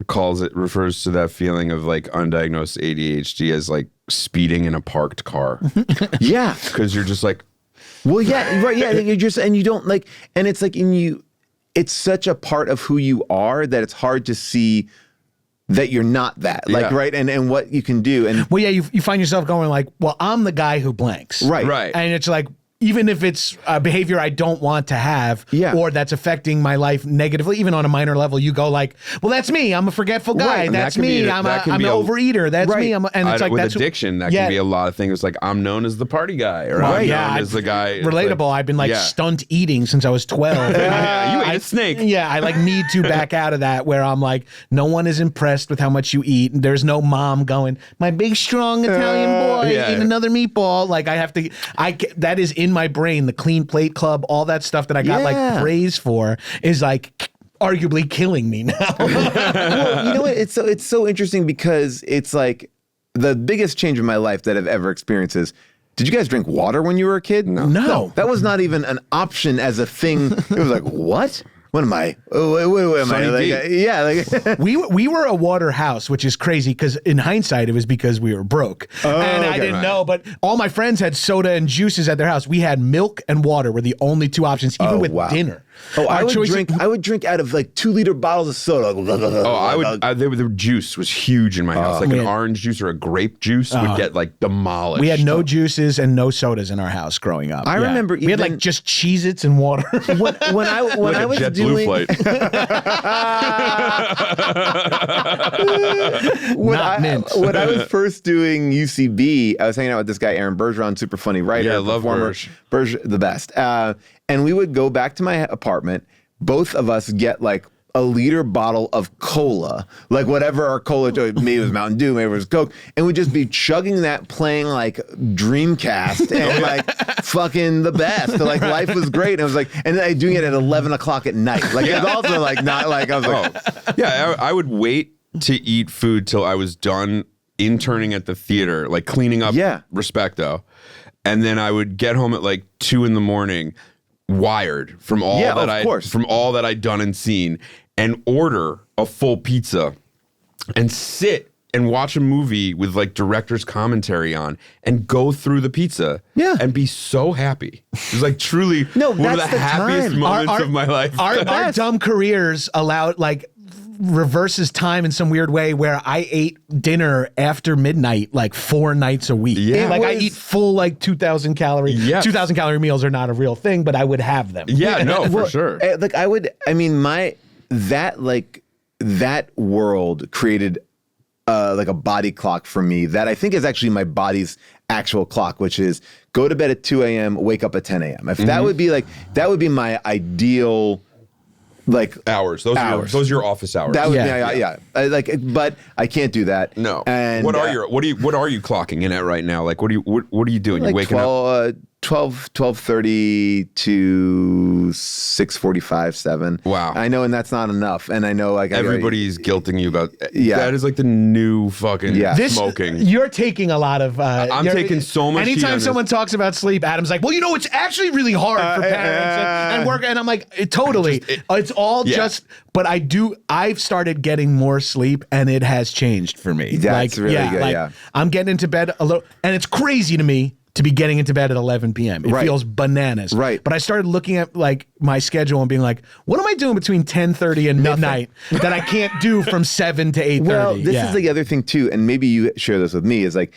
refers to that feeling of undiagnosed ADHD as speeding in a parked car. Yeah. Because you're just like, well, yeah, right. Yeah. You're just, and you don't and it's it's such a part of who you are that it's hard to see that you're not that, right. And what you can do. And well, yeah, you find yourself going well, I'm the guy who blanks. Right. And it's even if it's a behavior I don't want to have or that's affecting my life negatively, even on a minor level, you go well, that's me. I'm a forgetful guy. Right. That's me. I'm an overeater. That's me. And it's with that's addiction, that can be a lot of things. I'm known as the party guy, or I'm known as the guy. Relatable. I've been stunt eating since I was 12. You ate a snake. Yeah, I need to back out of that where I'm no one is impressed with how much you eat. There's no mom going, my big strong Italian boy, eat another meatball. I have to. That is in my brain. The clean plate club, all that stuff that I got praise for is arguably killing me now. Well, you know what? It's so interesting because it's the biggest change in my life that I've ever experienced is, did you guys drink water when you were a kid? No. That was not even an option as a thing. It was what? What am I? What am I? We were a water house, which is crazy because in hindsight, it was because we were broke. I didn't know, but all my friends had soda and juices at their house. We had milk and water were the only two options, even with dinner. I would drrink out of 2-liter bottles of soda. The juice was huge in my house. An orange juice or a grape juice would get demolished. We had no juices and no sodas in our house growing up. I remember we had just Cheez-Its and water. when I was doing blue flight. When I was first doing UCB, I was hanging out with this guy, Aaron Bergeron, super funny writer. Yeah, I love Berge, the best. And we would go back to my apartment. Both of us get 1-liter bottle of cola, whatever our cola, maybe it was Mountain Dew, maybe it was Coke, and we'd just be chugging that, playing Dreamcast and fucking the best. Life was great. And it was and then doing it at 11 o'clock at night. It was also not I was yeah, I would wait to eat food till I was done interning at the theater, cleaning up Respecto. And then I would get home at 2 a.m, wired from all that I'd done and seen, and order a full pizza and sit and watch a movie with director's commentary on and go through the pizza and be so happy. It was truly one of the happiest moments of my life. Our dumb careers allowed reverses time in some weird way where I ate dinner after midnight 4 nights a week. Yeah. I eat full 2,000 calorie. Yes. 2,000 calorie meals are not a real thing, but I would have them. Yeah, no, for sure. That world created a body clock for me that I think is actually my body's actual clock, which is go to bed at 2 a.m, wake up at 10 a.m. If that would be my ideal like Hours. Those are your office hours. That was, yeah. But I can't do that. No. And what are you clocking in at right now? Like what are you doing? Like you waking up 12:30 to 6:45, 7. Wow. I know, and that's not enough. And I know, like, everybody's guilting you about. Yeah. That is like the new fucking smoking. You're taking a it's I'm taking so much. Anytime someone talks about sleep, Adam's like, well, it's actually really hard for parents and work. And I'm like, totally. It's all just. But I've started getting more sleep, and it has changed for me. That's really good. I'm getting into bed a little, and it's crazy to me to be getting into bed at 11 p.m. It feels bananas. Right. But I started looking at like my schedule and being like, what am I doing between 10:30 and midnight that I can't do from 7 to 8:30? Well, this is the other thing too, and maybe you share this with me, is like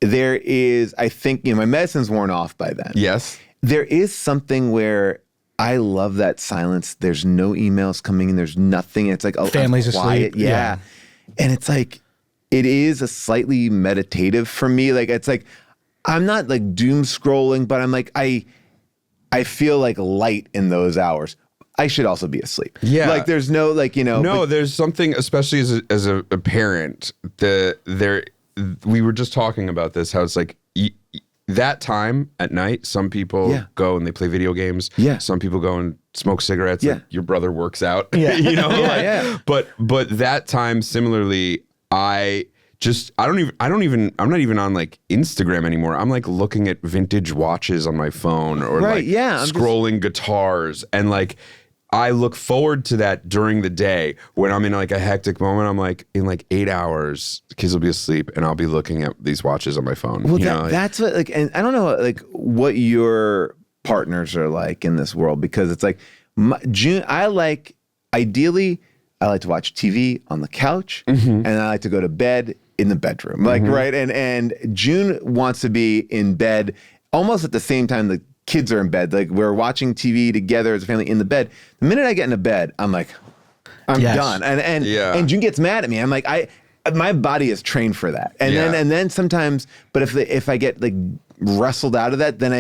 I think, my medicine's worn off by then. Yes. There is something where I love that silence. There's no emails coming in. There's nothing. It's like family's quiet. asleep. Yeah. And it's like, it is a slightly meditative for me. Like, it's like, I'm not like doom scrolling, but I'm like, I feel like light in those hours. I should also be asleep. Yeah. Like there's no like, No, there's something, especially as a parent, we were just talking about this, how it's like that time at night, some people go and they play video games. Yeah. Some people go and smoke cigarettes. Yeah. Like your brother works out. Yeah. But that time, similarly, I'm not even on like Instagram anymore. I'm like looking at vintage watches on my phone or scrolling guitars. And like, I look forward to that during the day when I'm in like a hectic moment. I'm like, in like 8 hours, the kids will be asleep and I'll be looking at these watches on my phone. Well, that's what, like, and I don't know like what your partners are like in this world, because it's like ideally I like to watch TV on the couch, and I like to go to bed in the bedroom. Like, right. And June wants to be in bed almost at the same time the kids are in bed. Like, we're watching TV together as a family in the bed. The minute I get into bed, I'm like, I'm done. And June gets mad at me. I'm like, my body is trained for that. And then sometimes, but if I get like wrestled out of that, then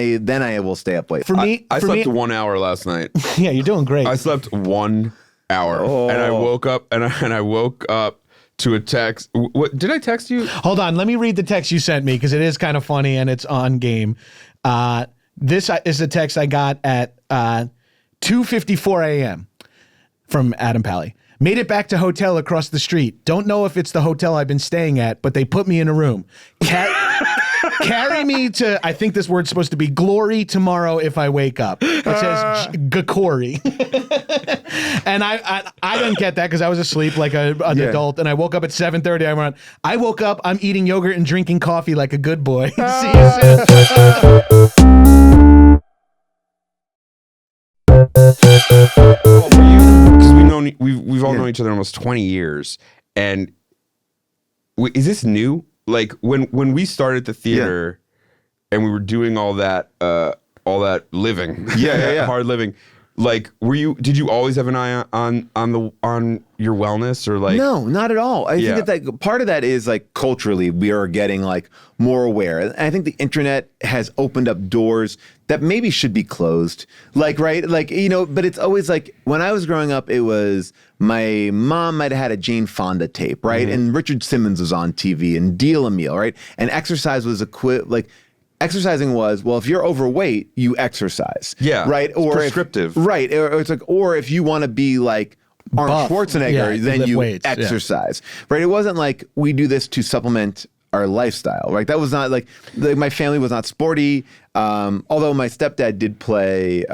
I will stay up late. For me, I slept 1 hour last night. Yeah, you're doing great. I slept 1 hour, and I woke up to a text. What did I text you? Hold on, let me read the text you sent me because it is kind of funny and it's on game. This is a text I got at 2:54 a.m. from Adam Pally. Made it back to hotel across the street. Don't know if it's the hotel I've been staying at, but they put me in a room. Carry me to, I think this word's supposed to be glory tomorrow if I wake up. It says gkory. And I didn't get that because I was asleep like an adult, and I woke up at 7:30. I woke up, I'm eating yogurt and drinking coffee like a good boy. See you soon. Because we've all known each other almost 20 years, and is this new? Like when we started the theater, and we were doing all that living, hard living. Like, did you always have an eye on your wellness, or like? No, not at all. I think that part of that is like culturally we are getting like more aware. And I think the internet has opened up doors that maybe should be closed. Like, right? Like, but it's always like when I was growing up, it was my mom might have had a Jane Fonda tape, right? And Richard Simmons was on TV, and Deal a Meal, right? And exercise was exercising was, well, if you're overweight, you exercise. Yeah. Right? Or prescriptive. Right. Or it's like, or if you want to be like Arnold Schwarzenegger, then you exercise. Right? It wasn't like we do this to supplement our lifestyle, right? That was not like my family was not sporty. Although my stepdad did play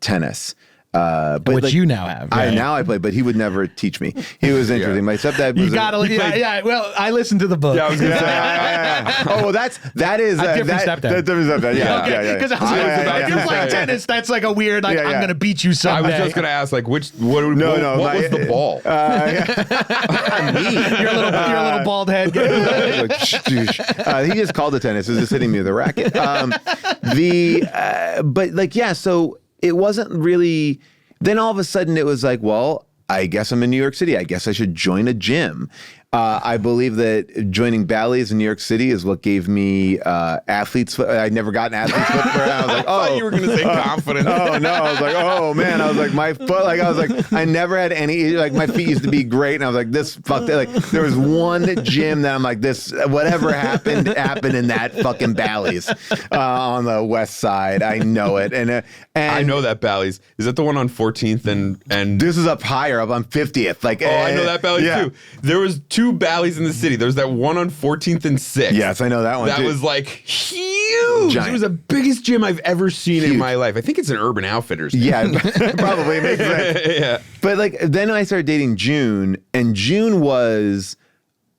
tennis. But which you now have. Right? I play, but he would never teach me. He was interesting. My stepdad was. Well, I listened to the book. Yeah, I was gonna say. Oh, well, that is a different stepdad. Different stepdad. Yeah, okay. Because if you're playing tennis, that's like a weird. Like, I'm gonna beat you someday. I was just gonna ask, like, what was the ball? Me. Your little bald head. He just called it tennis. He was just hitting me with a racket. So. It wasn't really, then all of a sudden it was like, well, I guess I'm in New York City. I guess I should join a gym. I believe that joining Bally's in New York City is what gave me athlete's foot. I'd never gotten athlete's foot before. I was like, I thought you were going to say confident. Oh no! I was like, oh man! I was like, my foot. Like I was like, I never had any. Like my feet used to be great, and I was like, this fucked. Like there was one gym that I'm like, this whatever happened in that fucking Bally's on the west side. I know it, and I know that Bally's. Is that the one on 14th and this is up higher, up on 50th. Like I know that Bally's too. There was 2 Bally's in the city. There was that one on 14th and 6th. Yes, I know that one. That too. was like huge. Giant. It was the biggest gym I've ever seen in my life. I think it's an Urban Outfitters. Yeah, probably makes sense. Yeah. But like then I started dating June, and June was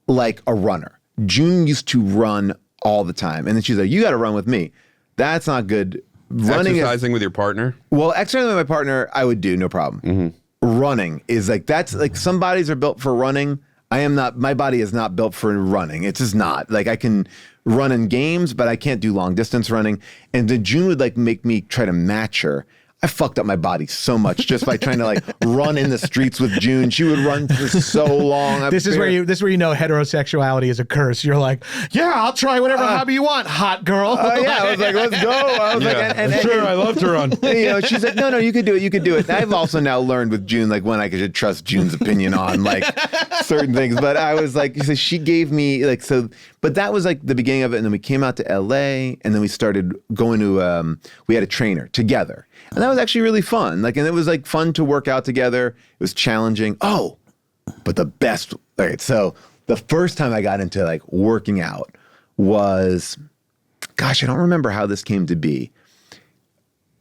like a runner. June used to run all the time, and then she's like, "You got to run with me." That's not good. Exercising with your partner? Well, exercising with my partner, I would do no problem. Mm-hmm. Running is like that's like some bodies are built for running. I am not. My body is not built for running. It's just not. Like I can run in games, but I can't do long distance running. And then June would like make me try to match her. I fucked up my body so much just by trying to like run in the streets with June. She would run for so long. This is where you know heterosexuality is a curse. You're like, yeah, I'll try whatever hobby you want, hot girl. Yeah, I was like, let's go. I was like, I love to run. You know, she's like, no, you could do it. You could do it. And I've also now learned with June, like when I could trust June's opinion on like certain things. But I was like, so she gave me like, so, but that was like the beginning of it. And then we came out to LA and then we started going to, we had a trainer together. And that was actually really fun. Like, and it was like fun to work out together. It was challenging. Oh, but the best, all right. So the first time I got into like working out was, gosh, I don't remember how this came to be.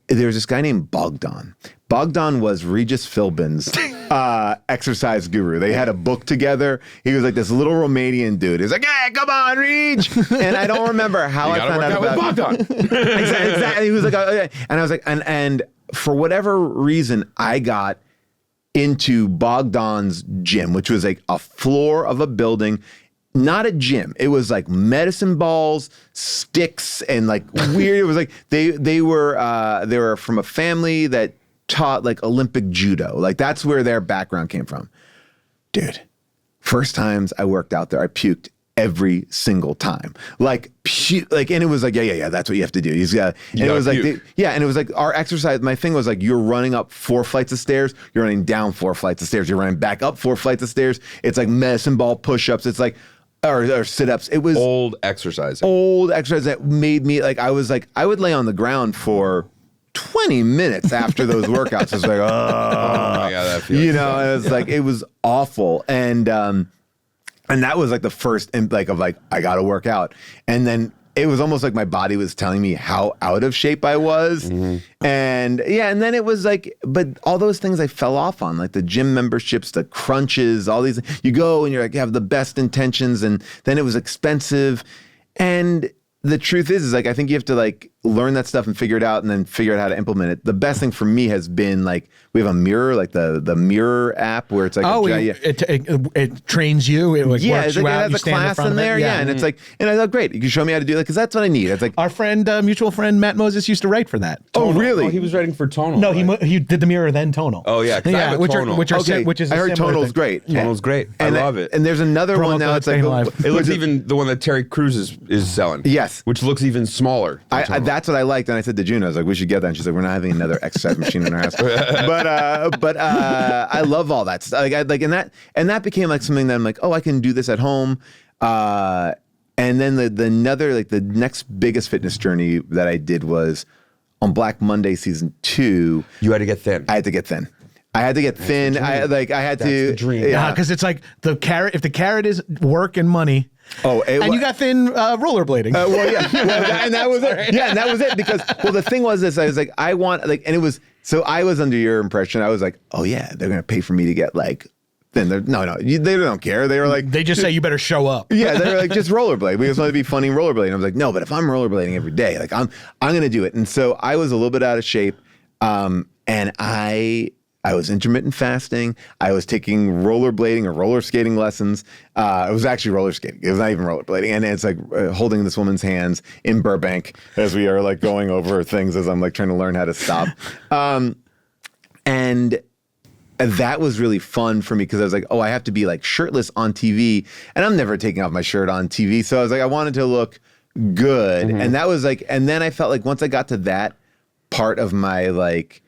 There was this guy named Bogdan. Bogdan was Regis Philbin's exercise guru. They had a book together. He was like this little Romanian dude. He was like, "Hey, come on, Reg!" And I don't remember how I found out about Bogdan. exactly. He was like, "Oh, yeah." And I was like, and for whatever reason, I got into Bogdan's gym, which was like a floor of a building. Not a gym. It was like medicine balls, sticks, and like weird. It was like they were from a family that taught like Olympic judo. Like that's where their background came from. Dude, first times I worked out there, I puked every single time. Like, and it was like, yeah, that's what you have to do. He's got, and it was like, and it was like our exercise. My thing was like, you're running up 4 flights of stairs, you're running down 4 flights of stairs, you're running back up 4 flights of stairs. It's like medicine ball push-ups. It's like, or sit-ups. It was old exercise that made me like, I was like, I would lay on the ground for 20 minutes after those workouts. It's like, oh my God, that feels it was like, it was awful. And that was like the first like of like, I got to work out. And then it was almost like my body was telling me how out of shape I was. Mm-hmm. And then it was like, but all those things I fell off on, like the gym memberships, the crunches, all these, you go and you're like, you have the best intentions, and then it was expensive. And the truth is like, I think you have to like learn that stuff and figure it out and then figure out how to implement it. The best thing for me has been like, we have a mirror, like the mirror app where it's like, it trains you. It like works you out. It has a class in there. Yeah. And it's like, and I thought, great, you can show me how to do that. Cause that's what I need. It's like our friend, mutual friend, Matt Moses used to write for that. Tonal. Oh, really? Oh, he was writing for Tonal. No, right? he did the mirror, then Tonal. Oh yeah. I have a Tonal. Which is I heard Tonal's great. Tonal's great. I love it. And there's another one now. It's like, it looks even the one that Terry Crews is selling. Yes. Which looks even smaller. That's what I liked. And I said to June, I was like, we should get that. And she's like, we're not having another exercise machine in our house. But I love all that stuff. And that became like something that I'm like, oh, I can do this at home. And then the next biggest fitness journey that I did was on Black Monday season 2. You had to get thin. I had to get thin. I had to get thin. I had That's to. The dream. Yeah, because it's like the carrot. If the carrot is work and money. Oh, and you got thin rollerblading. Well, yeah, and that was it. Yeah, and that was it because the thing was this. I was like, I want and it was so I was under your impression. I was like, oh yeah, they're gonna pay for me to get like thin. They don't care. They were like, they just say you better show up. Yeah, they were like, just rollerblade. We just want to be funny rollerblading. I was like, no, but if I'm rollerblading every day, like I'm gonna do it. And so I was a little bit out of shape, and I was intermittent fasting. I was taking rollerblading or roller skating lessons. It was actually roller skating. It was not even rollerblading. And it's like holding this woman's hands in Burbank as we are like going over things as I'm like trying to learn how to stop. And that was really fun for me because I was like, oh, I have to be like shirtless on TV, and I'm never taking off my shirt on TV. So I was like, I wanted to look good, and that was like, and then I felt like once I got to that part of my like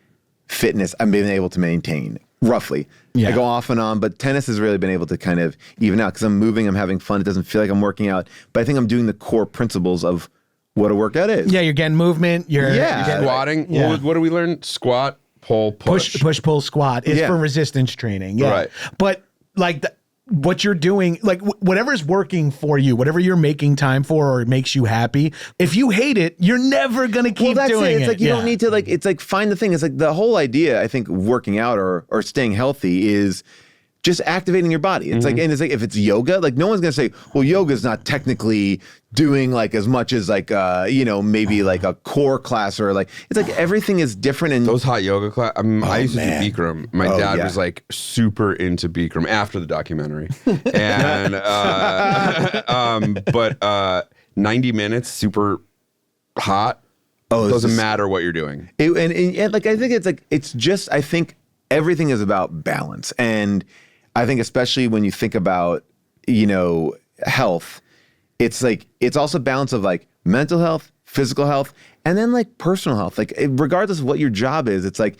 fitness, I'm being able to maintain roughly. I go off and on, but tennis has really been able to kind of even out because I'm moving, I'm having fun. It doesn't feel like I'm working out, but I think I'm doing the core principles of what a workout is. Yeah, you're getting movement. You're squatting. Yeah. What do we learn? Squat, pull, push. Push, pull, squat is for resistance training. Yeah. Right. But like what you're doing, like whatever's working for you, whatever you're making time for or it makes you happy, if you hate it, you're never going to keep doing it. It's like you don't need to like, it's like find the thing. It's like the whole idea, I think, of working out or staying healthy is just activating your body. It's like, and it's like, if it's yoga, like no one's going to say, well, yoga's not technically doing like as much as like, maybe like a core class or like, it's like everything is different. And those hot yoga class. I used to do Bikram. My dad was like super into Bikram after the documentary. And, but 90 minutes, super hot. Oh, doesn't matter what you're doing. And like, I think it's like, it's just, I think everything is about balance. And I think especially when you think about, health, it's like, it's also balance of like mental health, physical health, and then like personal health. Like regardless of what your job is, it's like,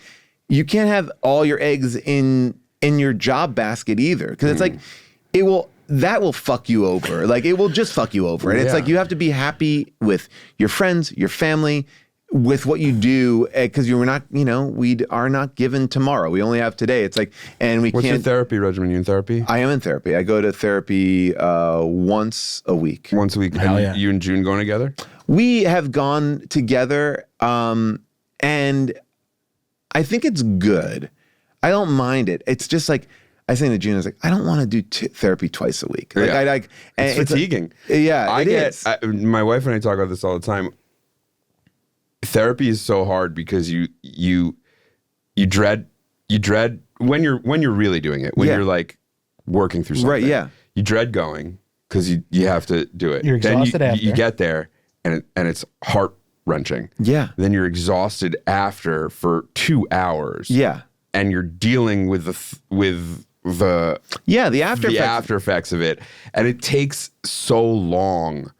you can't have all your eggs in your job basket either. Cause it's like, that will fuck you over. Like it will just fuck you over. And it's like, you have to be happy with your friends, your family, with what you do, because we are not given tomorrow. We only have today. It's like, and we What's can't. your therapy regimen? You in therapy? I am in therapy. I go to therapy once a week. Once a week. And you and June going together? We have gone together, and I think it's good. I don't mind it. It's just like, I say to June, I was like, I don't want to do therapy twice a week. Like, it's fatiguing. My wife and I talk about this all the time. Therapy is so hard because you dread when you're really doing it, when you're like working through something. Right, yeah. You dread going because you have to do it. You're exhausted then after. You get there and it's heart-wreshing. Yeah. Then you're exhausted after for 2 hours. Yeah. And you're dealing with the after effects of it. And it takes so long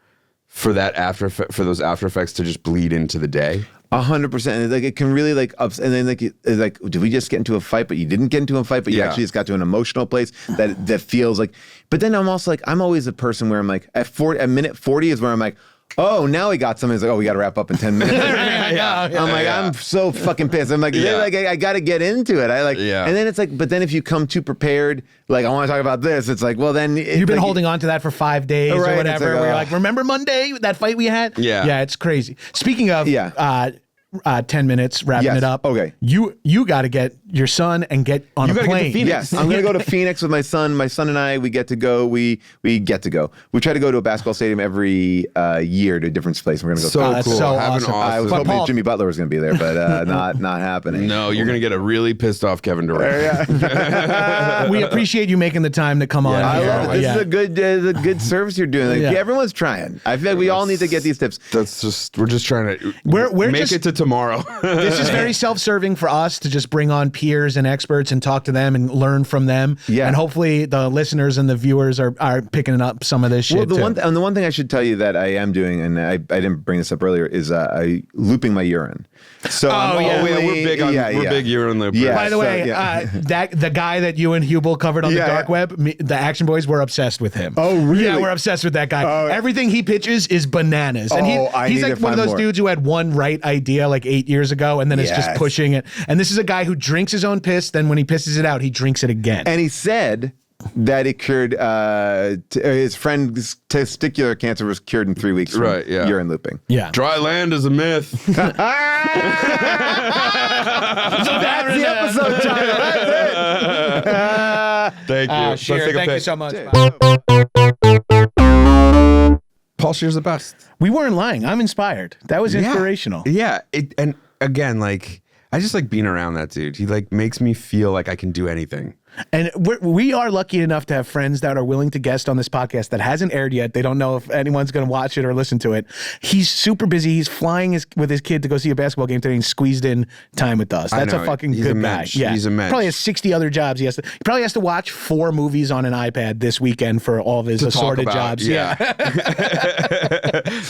for those after effects to just bleed into the day. 100%. Like it can really like ups, and then like it's like, did we just get into a fight? But you didn't get into a fight, but you actually just got to an emotional place that feels like. But then I'm also like, I'm always a person where I'm like at minute 40 is where I'm like, oh, now we got something. It's like, oh, we got to wrap up in 10 minutes. I'm so fucking pissed. I'm like, I got to get into it. And then it's like, but then if you come too prepared, like I want to talk about this, it's like, well, then you've been holding on to that for 5 days or whatever. Like, where you're like, remember Monday, that fight we had? Yeah, it's crazy. Speaking of 10 minutes, wrapping it up. Okay. You got to get your son and get on a plane. Get to Phoenix. Yes, I'm going to go to Phoenix with my son. My son and I, we get to go. We get to go. We try to go to a basketball stadium every year to a different place. We're going to go. So cool. So awesome. I was hoping Jimmy Butler was going to be there, but not happening. No, you're going to get a really pissed off Kevin Durant. We appreciate you making the time to come on. I here. love it. This is a good service you're doing. Like, everyone's trying. I feel like we all need to get these tips. We're just trying to make it to tomorrow. This is very self-serving for us to just bring on peers and experts and talk to them and learn from them. Yeah. And hopefully the listeners and the viewers are picking up some of this shit. Well, the one thing I should tell you that I am doing, and I didn't bring this up earlier, is I looping my urine. So we're big urine loopers. Yeah, by the way, the guy that you and Hubel covered on the dark web, the Action Boys were obsessed with him. Oh, really? Yeah, we're obsessed with that guy. Everything he pitches is bananas. And he's like one of those dudes who had one right idea like 8 years ago and then is just pushing it. And this is a guy who drinks his own piss, then when he pisses it out, he drinks it again. And he said that it cured his friend's testicular cancer was cured in 3 weeks from urine looping. Yeah. Dry land is a myth. So that's the episode title. That's it. Thank you. Scheer, thank you so much. Paul Scheer's the best. We weren't lying. I'm inspired. That was inspirational. Yeah. And again, like, I just like being around that dude. He like makes me feel like I can do anything. And we are lucky enough to have friends that are willing to guest on this podcast that hasn't aired yet. They don't know if anyone's going to watch it or listen to it. He's super busy. He's flying with his kid to go see a basketball game today and squeezed in time with us. That's a fucking good guy. Yeah. He's a mensch. Probably has 60 other jobs. He probably has to watch 4 movies on an iPad this weekend for all of his assorted jobs. Yeah.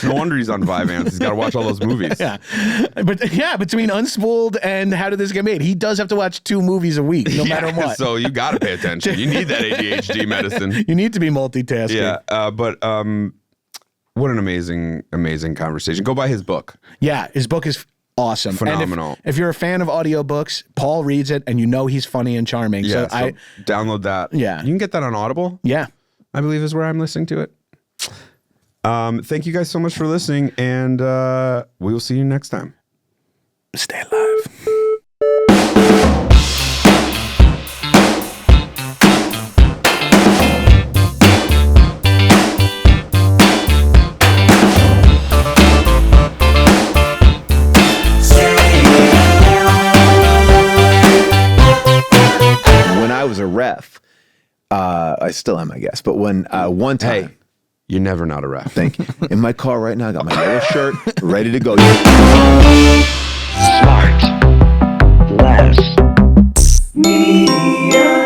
No wonder he's on Vyvanse. He's got to watch all those movies. Yeah. But yeah, between Unspooled and How Did This Get Made, he does have to watch 2 movies a week, no matter what. So you got to pay attention. You need that ADHD medicine. You need to be multitasking. Yeah, but what an amazing conversation. Go buy his book. Yeah, his book is awesome. Phenomenal. And if you're a fan of audiobooks, Paul reads it, and you know he's funny and charming. Yeah, so download that. Yeah. You can get that on Audible. Yeah. I believe is where I'm listening to it. Thank you guys so much for listening, and we will see you next time. Stay alive. When I was a ref, I still am, I guess. But when one time, Hey, you're never not a ref. thank you. In my car right now, I got my yellow shirt ready to go. Smart. Less. Media.